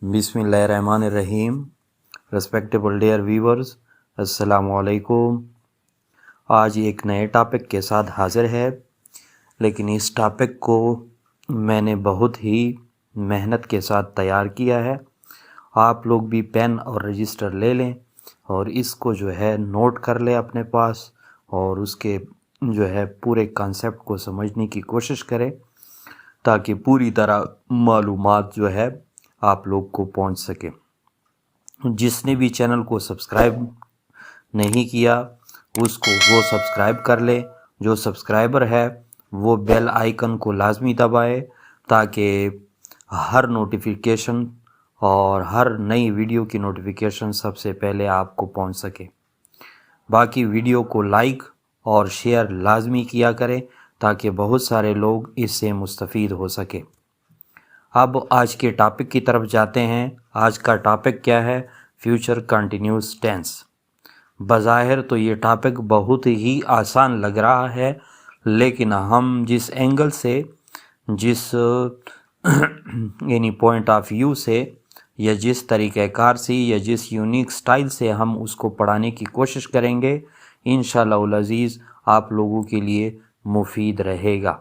बिस्मिल्लाहिर्रहमानिर्रहीम। Respectable dear viewers, अस्सलाम वालेकुम। आज एक नए टॉपिक के साथ हाज़िर है, लेकिन इस टॉपिक को मैंने बहुत ही मेहनत के साथ तैयार किया है। आप लोग भी पेन और रजिस्टर ले लें और इसको जो है नोट कर लें अपने पास, और उसके जो है पूरे कॉन्सेप्ट को समझने की कोशिश करें ताकि पूरी तरह मालूमात जो है आप लोग को पहुंच सके। जिसने भी चैनल को सब्सक्राइब नहीं किया उसको वो सब्सक्राइब कर ले। जो सब्सक्राइबर है वो बेल आइकन को लाजमी दबाए ताकि हर नोटिफिकेशन और हर नई वीडियो की नोटिफिकेशन सबसे पहले आपको पहुंच सके। बाकी वीडियो को लाइक और शेयर लाजमी किया करें ताकि बहुत सारे लोग इससे मुस्तफ़ीद हो सके। अब आज के टॉपिक की तरफ जाते हैं। आज का टॉपिक क्या है? Future continuous tense. बज़ाहिर तो ये टॉपिक बहुत ही आसान लग रहा है, लेकिन हम जिस एंगल से, जिस यानी पॉइंट ऑफ व्यू से, या जिस तरीक़ेकार से, या जिस यूनिक स्टाइल से हम उसको पढ़ाने की कोशिश करेंगे, इंशाअल्लाह अज़ीज़ आप लोगों के लिए मुफीद रहेगा।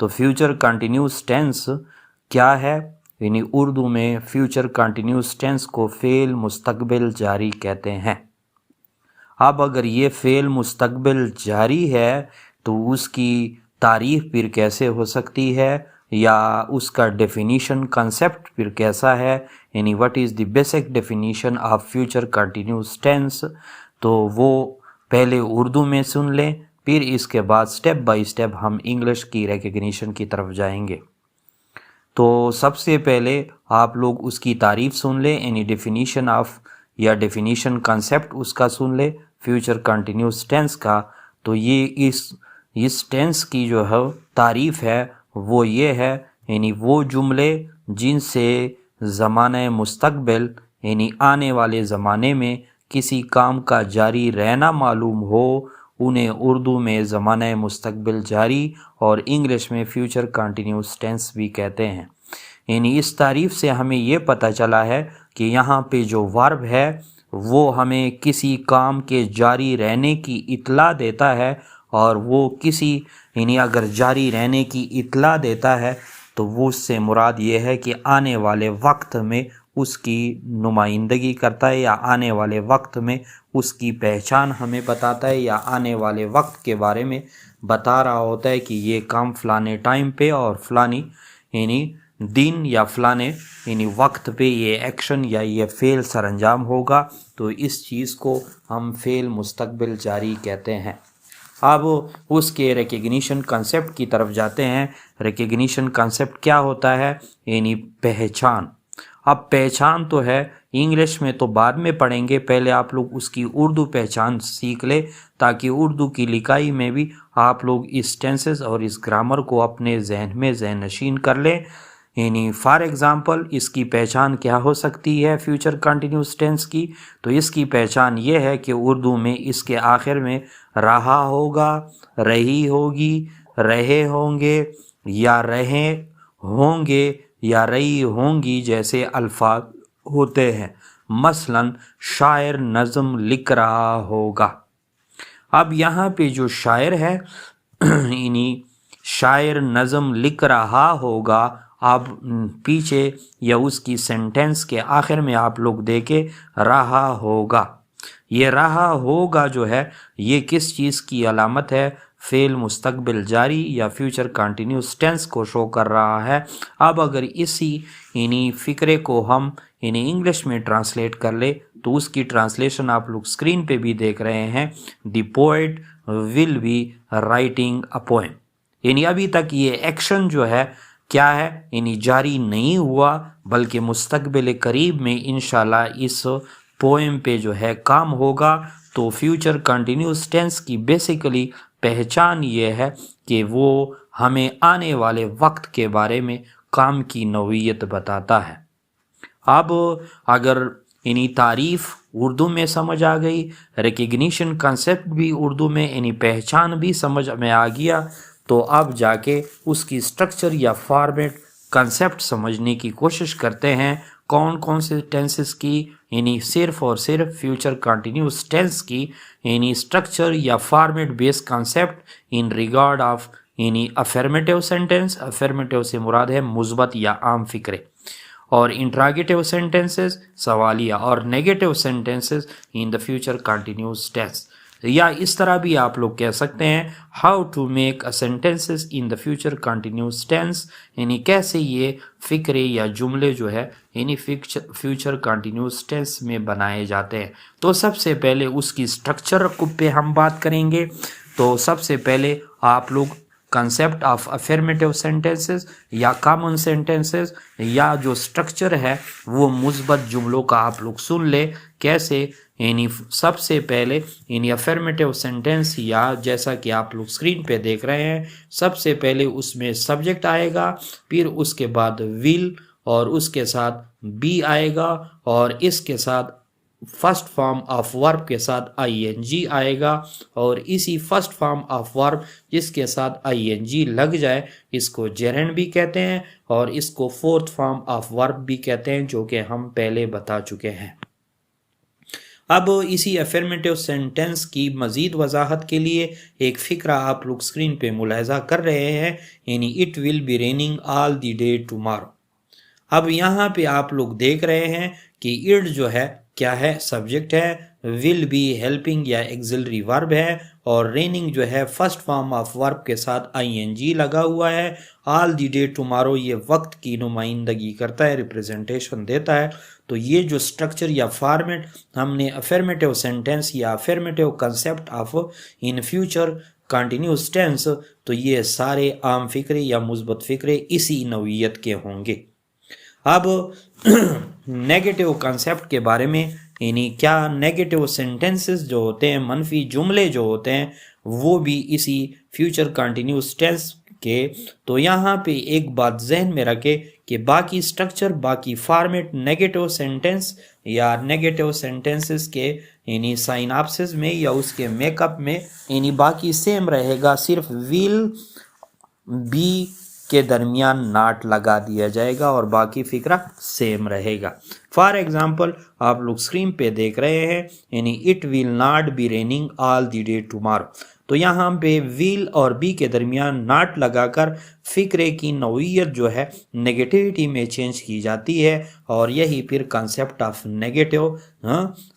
तो फ्यूचर कंटिन्यूस टेंस क्या है? यानी उर्दू में फ्यूचर कंटिन्यूस टेंस को फ़ेल मुस्तक़बिल जारी कहते हैं। अब अगर ये फ़ेल मुस्तक़बिल जारी है तो उसकी तारीफ़ फिर कैसे हो सकती है, या उसका डेफिनीशन कंसेप्ट फिर कैसा है, यानी what is the basic definition of future continuous tense, तो वो पहले उर्दू में सुन लें, फिर इसके बाद स्टेप बाय स्टेप हम इंग्लिश की रिकग्निशन की तरफ जाएंगे। तो सबसे पहले आप लोग उसकी तारीफ़ सुन लें, यानी डेफिनीशन ऑफ या डेफिनीशन कंसेप्ट उसका सुन ले फ्यूचर कंटिन्यूस टेंस का। तो ये इस टेंस की जो है तारीफ़ है वो ये है, यानी वो जुमले जिनसे ज़माने मुस्तक़बिल यानी आने वाले ज़माने में किसी काम का जारी रहना मालूम हो, उन्हें उर्दू में ज़माने मुस्तक़बिल जारी और इंग्लिश में फ्यूचर कंटिन्यूस टेंस भी कहते हैं। यानी इस तारीफ़ से हमें ये पता चला है कि यहाँ पे जो वर्ब है वो हमें किसी काम के जारी रहने की इत्तला देता है, और वो किसी यानी अगर जारी रहने की इत्तला देता है तो वो उससे मुराद ये है कि आने वाले वक्त में उसकी नुमाइंदगी करता है, या आने वाले वक्त में उसकी पहचान हमें बताता है, या आने वाले वक्त के बारे में बता रहा होता है कि ये काम फ़लाने टाइम पे और फ़लानी यानी दिन या फ़लाने यानी वक्त पे ये एक्शन या ये फ़ेल सरअंजाम होगा। तो इस चीज़ को हम फ़ेल मुस्तक़बिल जारी कहते हैं। अब उसके रिकग्निशन कंसेप्ट की तरफ जाते हैं। रिकग्निशन कंसेप्ट क्या होता है? यानी पहचान। अब पहचान तो है, इंग्लिश में तो बाद में पढ़ेंगे, पहले आप लोग उसकी उर्दू पहचान सीख ले ताकि उर्दू की लिखाई में भी आप लोग इस टेंसेस और इस ग्रामर को अपने जहन में ज़हन नशीन कर लें। यानी फॉर एग्ज़ाम्पल इसकी पहचान क्या हो सकती है फ्यूचर कंटिन्यूस टेंस की? तो इसकी पहचान ये है कि उर्दू में इसके आखिर में रहा होगा, रही होगी, रहे होंगे, या रहे होंगे, या रही होंगी जैसे अल्फाज होते हैं। मसलन शायर नज़म लिख रहा होगा। अब यहाँ पे जो शायर है यानी शायर नज़म लिख रहा होगा, आप पीछे या उसकी सेंटेंस के आखिर में आप लोग देखे रहा होगा। ये रहा होगा जो है ये किस चीज़ की अलामत है? फ़ेल मुस्तक़बिल जारी या फ्यूचर कंटिन्यूस टेंस को शो कर रहा है। अब अगर इसी यानी फ़िक्रे को हम यानी इंग्लिश में ट्रांसलेट कर ले तो उसकी ट्रांसलेशन आप लोग स्क्रीन पे भी देख रहे हैं। The poet will be writing a poem. यानी अभी तक ये एक्शन जो है क्या है? यानी जारी नहीं हुआ, बल्कि मुस्तक़बिल करीब में इंशाल्लाह इस पोएम पे जो है काम होगा। तो फ्यूचर कंटिन्यूस टेंस की बेसिकली पहचान ये है कि वो हमें आने वाले वक्त के बारे में काम की नौइयत बताता है। अब अगर यानी तारीफ़ उर्दू में समझ आ गई, रिकग्निशन कंसेप्ट भी उर्दू में यानी पहचान भी समझ में आ गया, तो अब जाके उसकी स्ट्रक्चर या फॉर्मेट कंसेप्ट समझने की कोशिश करते हैं कौन कौन से टेंसेस की, यानी सिर्फ और सिर्फ फ्यूचर कंटिन्यूस टेंस की, यानी स्ट्रक्चर या format based concept in regard of यानी अफर्मेटिव सेंटेंस। अफर्मेटिव से मुराद है मुस्बत या आम फिक्रे, और इंट्रागेटिव सेंटेंसेस सवालिया, और negative sentences in the future continuous tense. या इस तरह भी आप लोग कह सकते हैं how to make a sentences in the future continuous tense, यानी कैसे ये फिक्रे या जुमले जो है यानी फ्यूचर कंटिन्यूस टेंस में बनाए जाते हैं। तो सबसे पहले उसकी स्ट्रक्चर पे हम बात करेंगे। तो सबसे पहले आप लोग कंसेप्ट ऑफ अफर्मेटिव सेंटेंसेस या कॉमन सेंटेंसेस या जो स्ट्रक्चर है वो मुस्बत जुमलों का आप लोग सुन ले कैसे। यानी सबसे पहले यानी अफर्मेटिव सेंटेंस या जैसा कि आप लोग स्क्रीन पे देख रहे हैं, सबसे पहले उसमें सब्जेक्ट आएगा, फिर उसके बाद विल, और उसके साथ बी आएगा, और इसके साथ फर्स्ट फॉर्म ऑफ वर्ब के साथ आईएनजी आएगा, और इसी फर्स्ट फॉर्म ऑफ वर्ब जिसके साथ आईएनजी लग जाए इसको जेरेंड भी कहते हैं, और इसको फोर्थ फॉर्म ऑफ वर्ब भी कहते हैं, जो कि हम पहले बता चुके हैं। अब इसी अफर्मेटिव सेंटेंस की मज़ीद वजाहत के लिए एक फ़िक्रा आप लोग स्क्रीन पे मुलाहिज़ा कर रहे हैं, यानी it will be raining all the day tomorrow. अब यहाँ पे आप लोग देख रहे हैं कि इट जो है क्या है, सब्जेक्ट है, विल बी हेल्पिंग या एक्सिलरी वर्ब है, और रेनिंग जो है फर्स्ट फॉर्म ऑफ वर्ब के साथ आईएनजी लगा हुआ है। ऑल द डे टुमारो ये वक्त की नुमाइंदगी करता है, रिप्रेजेंटेशन देता है। तो ये जो स्ट्रक्चर या फॉर्मेट हमने अफर्मेटिव सेंटेंस या affirmative concept of in future continuous tense, तो ये सारे आम फिक्रे या मुस्बत फिक्रे इसी नौइयत के होंगे। अब नेगेटिव कंसेप्ट के बारे में, यानी क्या नेगेटिव सेंटेंसेस जो होते हैं, मनफी जुमले जो होते हैं, वो भी इसी फ्यूचर कंटिन्यूस टेंस के। तो यहाँ पे एक बात जहन में रखे कि बाकी स्ट्रक्चर, बाकी फॉर्मेट नेगेटिव सेंटेंस या नेगेटिव सेंटेंसेस के यानी साइनॉप्सिस में या उसके मेकअप में यानी बाकी सेम रहेगा, सिर्फ विल बी के दरमियान नाट लगा दिया जाएगा और बाकी फिक्रा सेम रहेगा। फॉर एग्जाम्पल आप लोग स्क्रीन पे देख रहे हैं, यानी it will not be raining all the day tomorrow. तो यहाँ पे विल और बी के दरमियान नाट लगाकर फिक्रे की नौइयत जो है नेगेटिविटी में चेंज की जाती है, और यही फिर कंसेप्ट ऑफ नेगेटिव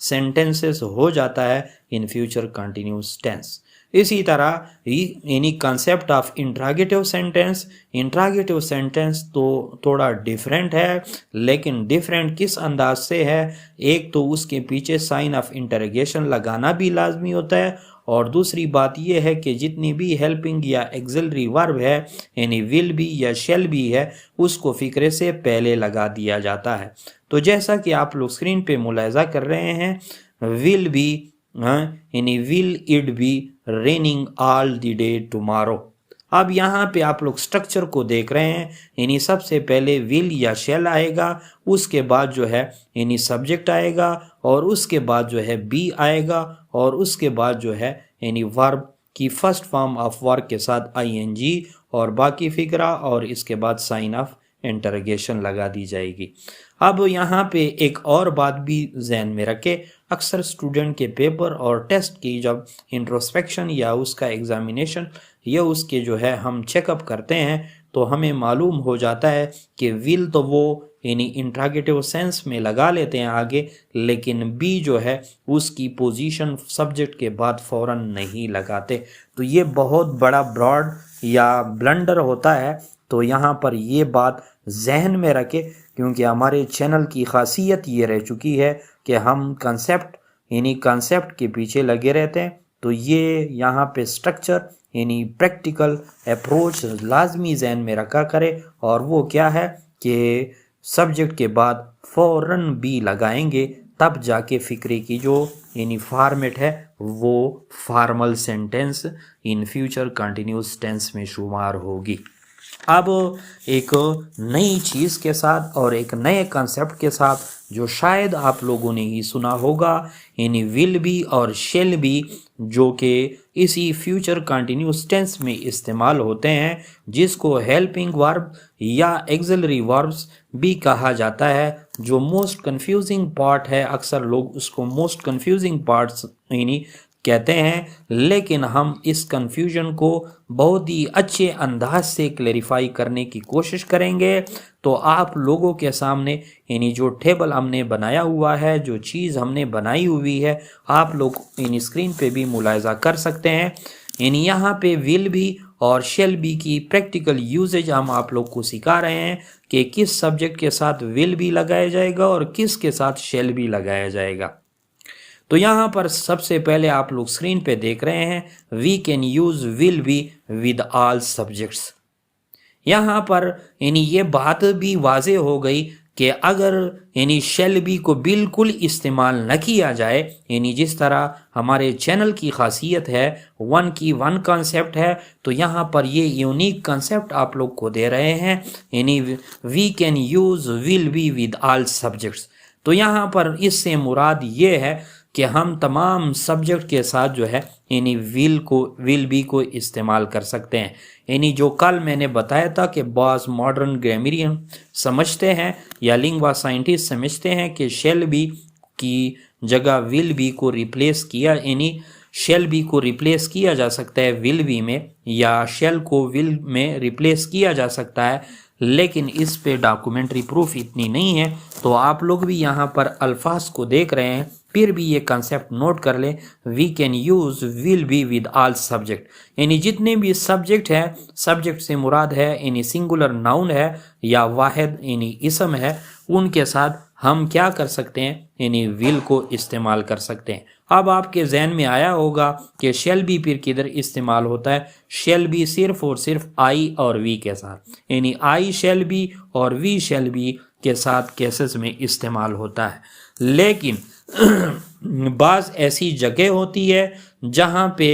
सेंटेंसेस हो जाता है इन फ्यूचर कंटिन्यूस टेंस। इसी तरह यानी concept of interrogative sentence. Interrogative sentence तो थोड़ा डिफरेंट है, लेकिन डिफरेंट किस अंदाज से है, एक तो उसके पीछे साइन ऑफ इंटरोगेशन लगाना भी लाजमी होता है, और दूसरी बात यह है कि जितनी भी हेल्पिंग या एक्सिलरी वर्ब है यानी विल भी या शेल भी है उसको फिक्रे से पहले लगा दिया जाता है। तो जैसा कि आप लोग स्क्रीन पे मुलाहिजा कर रहे हैं, विल बी यानी will it be raining all the day tomorrow. अब यहाँ पे आप लोग स्ट्रक्चर को देख रहे हैं, यानी सबसे पहले विल या शेल आएगा, उसके बाद जो है यानी सब्जेक्ट आएगा, और उसके बाद जो है बी आएगा, और उसके बाद जो है यानी वर्ब की फर्स्ट फॉर्म ऑफ वर्ब के साथ आईएनजी और बाकी फिक्रा, और इसके बाद साइन ऑफ इंटरोगेशन लगा दी जाएगी। अब यहाँ पे एक और बात भी जहन में रखे, अक्सर स्टूडेंट के पेपर और टेस्ट की जब इंट्रोस्पेक्शन या उसका एग्जामिनेशन या उसके जो है हम चेकअप करते हैं, तो हमें मालूम हो जाता है कि विल तो वो यानी इंट्रागेटिव सेंस में लगा लेते हैं आगे, लेकिन बी जो है उसकी पोजीशन सब्जेक्ट के बाद फ़ौरन नहीं लगाते। तो ये बहुत बड़ा ब्रॉड या ब्लंडर होता है। तो यहाँ पर ये बात जहन में रखे, क्योंकि हमारे चैनल की खासियत ये रह चुकी है कि हम कंसेप्ट यानी कंसेप्ट के पीछे लगे रहते हैं। तो ये यहाँ पे स्ट्रक्चर यानी प्रैक्टिकल अप्रोच लाजमी जहन में रखा करे, और वो क्या है कि सब्जेक्ट के बाद फ़ौरन बी लगाएंगे, तब जाके फिक्रे की जो यानी फॉर्मेट है वो formal sentence in future continuous tense में शुमार होगी। اب ایک نئی چیز کے ساتھ اور ایک نئے کنسیپٹ کے ساتھ جو شاید آپ لوگوں نے ہی سنا ہوگا، یعنی ول بی اور شیل بی، جو کہ اسی فیوچر کنٹینیوس ٹینس میں استعمال ہوتے ہیں، جس کو ہیلپنگ ورب یا ایگزلری وربس بھی کہا جاتا ہے، جو موسٹ کنفیوزنگ پارٹ ہے۔ اکثر لوگ اس کو موسٹ کنفیوزنگ پارٹس یعنی کہتے ہیں، لیکن ہم اس کنفیوژن کو بہت ہی اچھے انداز سے کلیریفائی کرنے کی کوشش کریں گے۔ تو آپ لوگوں کے سامنے یعنی جو ٹیبل ہم نے بنایا ہوا ہے، جو چیز ہم نے بنائی ہوئی ہے، آپ لوگ اسکرین پہ بھی ملاحظہ کر سکتے ہیں۔ یعنی یہاں پہ ول بی اور شیل بی کی پریکٹیکل یوزیج ہم آپ لوگ کو سکھا رہے ہیں کہ کس سبجیکٹ کے ساتھ ول بی لگایا جائے گا اور کس کے ساتھ شیل بی لگایا جائے گا۔ تو یہاں پر سب سے پہلے آپ لوگ اسکرین پہ دیکھ رہے ہیں we can use will be with all subjects. یہاں پر یعنی یہ بات بھی واضح ہو گئی کہ اگر یعنی شیل بی کو بالکل استعمال نہ کیا جائے، یعنی جس طرح ہمارے چینل کی خاصیت ہے، ون کی ون کانسیپٹ ہے، تو یہاں پر یہ یونیک کانسیپٹ آپ لوگ کو دے رہے ہیں، یعنی we can use will be with all subjects. تو یہاں پر اس سے مراد یہ ہے کہ ہم تمام سبجیکٹ کے ساتھ جو ہے یعنی ول بی کو استعمال کر سکتے ہیں۔ یعنی جو کل میں نے بتایا تھا کہ بعض ماڈرن گرامرین سمجھتے ہیں یا لنگوا سائنٹسٹ سمجھتے ہیں کہ شیل بی کی جگہ ول بی کو ریپلیس کیا، یعنی شیل بی کو ریپلیس کیا جا سکتا ہے ول بی میں، یا شیل کو ول میں ریپلیس کیا جا سکتا ہے، لیکن اس پہ ڈاکومنٹری پروف اتنی نہیں ہے۔ تو آپ لوگ بھی یہاں پر الفاظ کو دیکھ رہے ہیں، پھر بھی یہ کنسیپٹ نوٹ کر لیں، we can use will be with all subject, یعنی جتنے بھی سبجیکٹ ہے، سبجیکٹ سے مراد ہے یعنی سنگولر ناؤن ہے یا واحد یعنی اسم ہے، ان کے ساتھ ہم کیا کر سکتے ہیں، یعنی ول کو استعمال کر سکتے ہیں۔ اب آپ کے ذہن میں آیا ہوگا کہ شیل بی پھر کدھر استعمال ہوتا ہے؟ شیل بی صرف اور صرف آئی اور وی کے ساتھ، یعنی آئی شیل بی اور وی شیل بی کے ساتھ کیسز میں استعمال ہوتا ہے۔ لیکن بعض ایسی جگہ ہوتی ہے جہاں پہ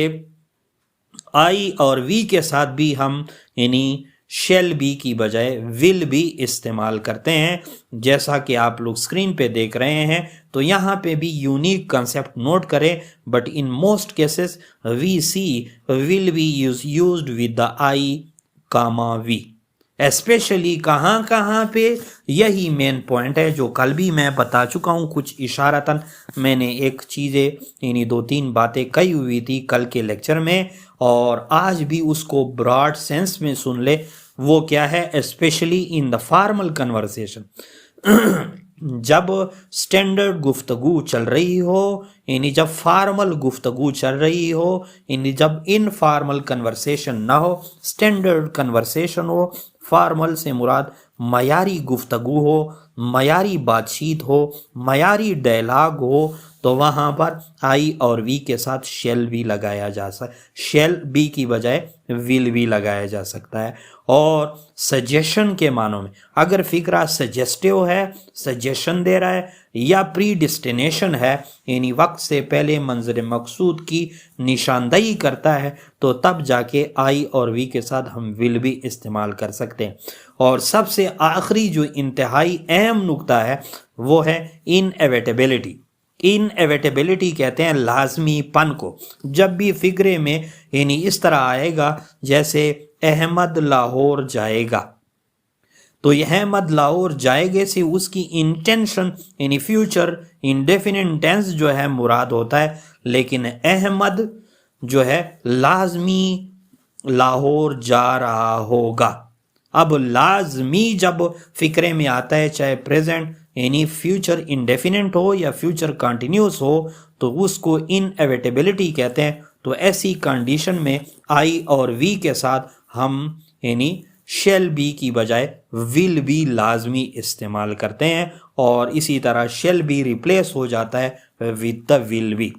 آئی اور وی کے ساتھ بھی ہم یعنی شیل بی کی بجائے ول بی استعمال کرتے ہیں، جیسا کہ آپ لوگ اسکرین پہ دیکھ رہے ہیں۔ تو یہاں پہ بھی یونیک کنسیپٹ نوٹ کریں، but in most cases we see will be is used with the I comma we, especially کہاں پہ، یہی مین پوائنٹ ہے جو کل بھی میں بتا چکا ہوں، کچھ اشارتاً میں نے ایک چیزیں یعنی 2-3 باتیں کہی ہوئی تھی کل کے لیکچر میں، اور آج بھی اس کو براڈ سینس میں سن لے۔ وہ کیا ہے؟ Especially in the formal conversation, جب سٹینڈرڈ گفتگو چل رہی ہو، یعنی جب فارمل گفتگو چل رہی ہو، یعنی جب انفارمل کنورسیشن نہ ہو، سٹینڈرڈ کنورسیشن ہو، فارمل سے مراد معیاری گفتگو ہو، معیاری بات چیت ہو، معیاری ڈائلاگ ہو، تو وہاں پر آئی اور وی کے ساتھ شیل بھی لگایا جا سکتا ہے، شیل بی کی بجائے ول بھی لگایا جا سکتا ہے۔ اور سجیشن کے معنوں میں اگر فقرہ سجیسٹیو ہے، سجیشن دے رہا ہے، یا پری ڈسٹینیشن ہے یعنی وقت سے پہلے منظر مقصود کی نشاندہی کرتا ہے، تو تب جا کے آئی اور وی کے ساتھ ہم ول بھی استعمال کر سکتے ہیں۔ اور سب سے آخری جو انتہائی اہم نقطہ ہے وہ ہے انایویٹیبلٹی۔ انایویٹیبلٹی کہتے ہیں لازمی پن کو۔ جب بھی فقرے میں یعنی اس طرح آئے گا جیسے احمد لاہور جائے گا، تو یہ احمد لاہور جائے گے سے اس کی انٹینشن یعنی فیوچر انڈیفینٹ ٹینس جو ہے مراد ہوتا ہے، لیکن احمد جو ہے لازمی لاہور جا رہا ہوگا۔ اب لازمی جب فقرے میں آتا ہے، چاہے پریزنٹ یعنی فیوچر انڈیفینٹ ہو یا فیوچر کنٹینیوس ہو، تو اس کو انایویٹیبلٹی کہتے ہیں۔ تو ایسی کنڈیشن میں آئی اور وی کے ساتھ ہم یعنی شیل بی کی بجائے ول بی لازمی استعمال کرتے ہیں، اور اسی طرح شیل بی ریپلیس ہو جاتا ہے ود دا ول بی۔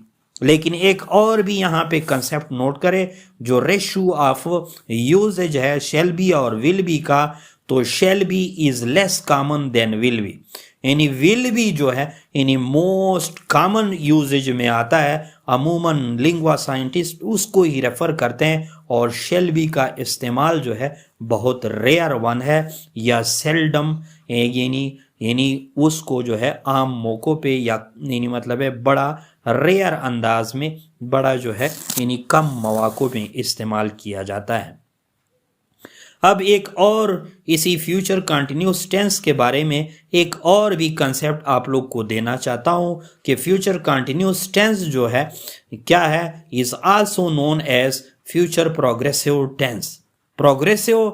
لیکن ایک اور بھی یہاں پہ کنسیپٹ نوٹ کرے، جو ریشو آف یوزیج ہے شیل بی اور ول بی کا، تو shall be is less common than will be, یعنی ول بھی جو ہے یعنی موسٹ کامن یوزیج میں آتا ہے، عموماً لنگوا سائنٹسٹ اس کو ہی ریفر کرتے ہیں، اور شیل بی کا استعمال جو ہے بہت ریئر ون ہے یا سیلڈم، یعنی اس کو جو ہے عام موقعوں پہ یا یعنی مطلب ہے بڑا ریئر انداز میں، بڑا جو ہے یعنی کم مواقع میں استعمال کیا جاتا ہے۔ اب ایک اور اسی فیوچر کنٹینیوس ٹینس کے بارے میں ایک اور بھی کنسیپٹ آپ لوگ کو دینا چاہتا ہوں کہ فیوچر کنٹینیوس ٹینس جو ہے کیا ہے، is also known as future progressive tense. Progressive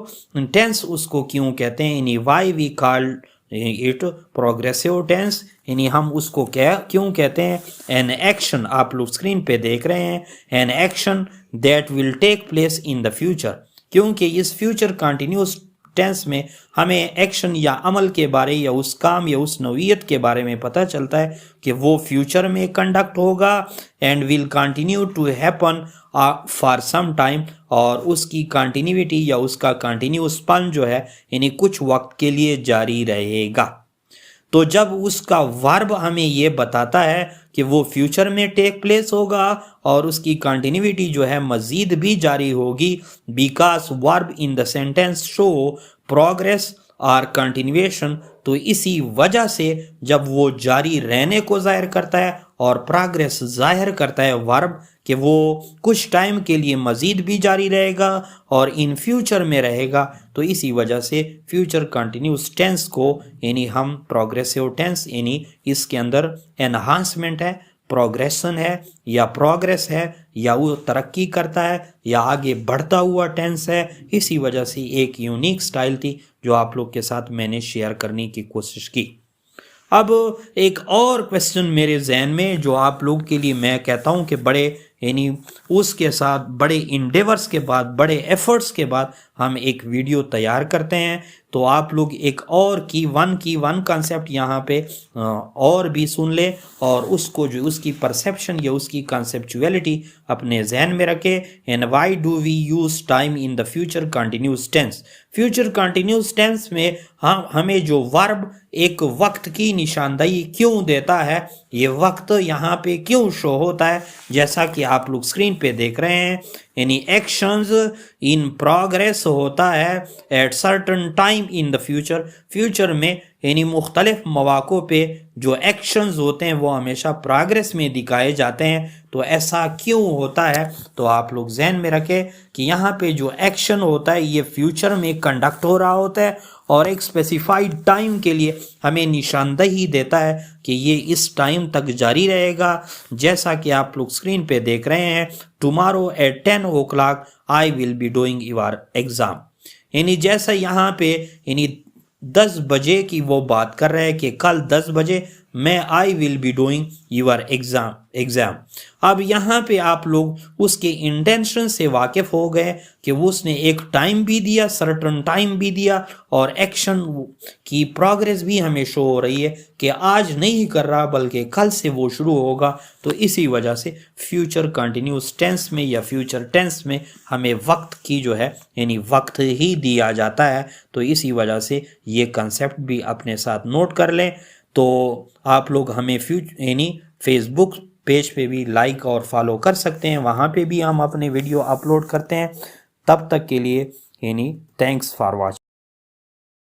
tense اس کو کیوں کہتے ہیں، یعنی why we call it progressive tense, یعنی ہم اس کو کیوں کہتے ہیں، این ایکشن، آپ لوگ اسکرین پہ دیکھ رہے ہیں، an action that will take place in the future, کیونکہ اس فیوچر کنٹینیوس ٹینس میں ہمیں ایکشن یا عمل کے بارے یا اس کام یا اس نوعیت کے بارے میں پتہ چلتا ہے کہ وہ فیوچر میں کنڈکٹ ہوگا and will continue to happen for some time, اور اس کی کنٹینیوٹی یا اس کا کنٹینیوس پن جو ہے یعنی کچھ وقت کے لیے جاری رہے گا۔ تو جب اس کا ورب ہمیں یہ بتاتا ہے کہ وہ فیوچر میں ٹیک پلیس ہوگا اور اس کی کنٹینیوٹی جو ہے مزید بھی جاری ہوگی، بیکاز ورب ان دا سینٹینس شو پروگریس اور کنٹینویشن، تو اسی وجہ سے جب وہ جاری رہنے کو ظاہر کرتا ہے اور پروگریس ظاہر کرتا ہے ورب کہ وہ کچھ ٹائم کے لیے مزید بھی جاری رہے گا اور ان فیوچر میں رہے گا، تو اسی وجہ سے فیوچر کنٹینیوس ٹینس کو یعنی ہم پروگریسو ٹینس، یعنی اس کے اندر انہانسمنٹ ہے، پروگریشن ہے یا پروگریس ہے یا وہ ترقی کرتا ہے یا آگے بڑھتا ہوا ٹینس ہے، اسی وجہ سے ایک یونیک سٹائل تھی جو آپ لوگ کے ساتھ میں نے شیئر کرنے کی کوشش کی۔ اب ایک اور کویسچن میرے ذہن میں جو آپ لوگ کے لیے میں کہتا ہوں کہ بڑے یعنی اس کے ساتھ بڑے انڈیورس کے بعد، بڑے ایفرٹس کے بعد ہم ایک ویڈیو تیار کرتے ہیں، تو آپ لوگ ایک اور کی ون کنسیپٹ یہاں پہ اور بھی سن لیں اور اس کو جو اس کی پرسیپشن یا اس کی کنسیپچویلٹی اپنے ذہن میں رکھے۔ And why do we use time in the future continuous tense? Future continuous tense میں ہمیں جو ورب ایک وقت کی نشاندہی کیوں دیتا ہے، یہ وقت یہاں پہ کیوں شو ہوتا ہے، جیسا کہ آپ لوگ اسکرین پہ دیکھ رہے ہیں، یعنی ایکشنز ان پروگریس ہوتا ہے at certain time in the future, future میں یعنی مختلف مواقع پہ جو ایکشنز ہوتے ہیں وہ ہمیشہ پروگریس میں دکھائے جاتے ہیں۔ تو ایسا کیوں ہوتا ہے؟ تو آپ لوگ ذہن میں رکھیں کہ یہاں پہ جو ایکشن ہوتا ہے یہ فیوچر میں کنڈکٹ ہو رہا ہوتا ہے اور ایک اسپیسیفائڈ ٹائم کے لیے ہمیں نشاندہی دیتا ہے کہ یہ اس ٹائم تک جاری رہے گا، جیسا کہ آپ لوگ اسکرین پہ دیکھ رہے ہیں، tomorrow at 10 o'clock I will be doing your exam، یعنی جیسا یہاں پہ یعنی 10 بجے کی وہ بات کر رہے ہیں کہ کل 10 بجے میں I will be doing your exam۔ اب یہاں پہ آپ لوگ اس کے انٹینشن سے واقف ہو گئے کہ اس نے ایک ٹائم بھی دیا، سرٹن ٹائم بھی دیا، اور ایکشن کی پروگریس بھی ہمیں شو ہو رہی ہے کہ آج نہیں کر رہا بلکہ کل سے وہ شروع ہوگا۔ تو اسی وجہ سے فیوچر کنٹینیوس ٹینس میں یا فیوچر ٹینس میں ہمیں وقت کی جو ہے یعنی وقت ہی دیا جاتا ہے، تو اسی وجہ سے یہ کنسیپٹ بھی اپنے ساتھ نوٹ کر لیں۔ تو آپ لوگ ہمیں یعنی فیس بک پیج پہ بھی لائک اور فالو کر سکتے ہیں، وہاں پہ بھی ہم اپنے ویڈیو اپلوڈ کرتے ہیں۔ تب تک کے لیے یعنی تھینکس فار واچنگ۔